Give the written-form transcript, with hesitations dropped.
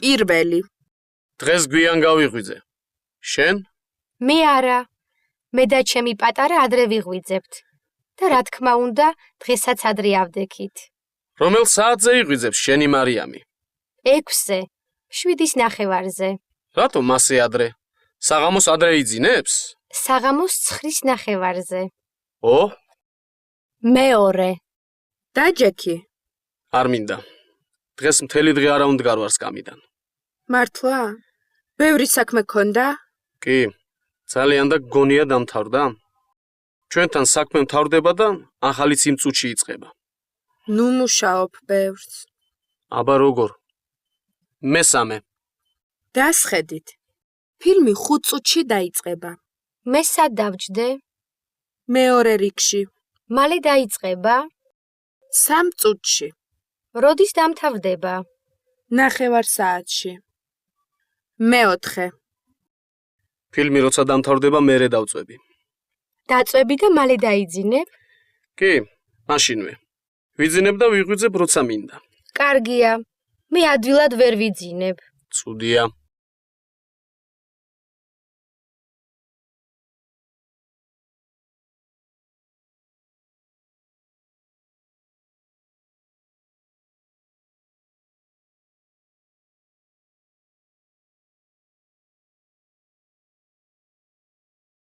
პირველი. დღეს გვიან გავიღვიძე. შენ? მე არა. მე და ჩემი პატარა ადრე ვიღვიძებთ. და რა თქმა უნდა, დღესაც ადრე ავდექით. რომელ საათზე იღვიძებს შენი მარიამი? 6-ზე, 7:30-ზე. რატომ მასე ადრე? საღამოს ადრე იძინებს? საღამოს 9:30-ზე. ო? მეორე. და ჯექი. არ მინდა. დღეს მთელი დღე არა უნდგარ ვარ სკამიდან. მართლა? ბევრი საქმე გქონდა? კი, ძალიან და გონია დამთავრდა. ჩვენთან საქმე მთავრდება და ახალიც იმ წუთში იწყება. ნუ მუშაობ ბევრს. აბა როგორ? მესამე. დასხედით. ფილმი 5 წუთში დაიწყება. მე სად დავჯდე? მეორე რიგში. მალე დაიწყება? 3 წუთში. როდის დამთავრდება? 9 საათში. მეოთხე. ფილმი როცა დამთავრდება, მერე დავწვევი. დაწვევი და მალე დაიძინებ? კი, მაშინვე. ვიძინებ და ვიღვიძებ როცა მინდა. კარგია. მე ადვილად ვერ ვიძინებ. ცუდია.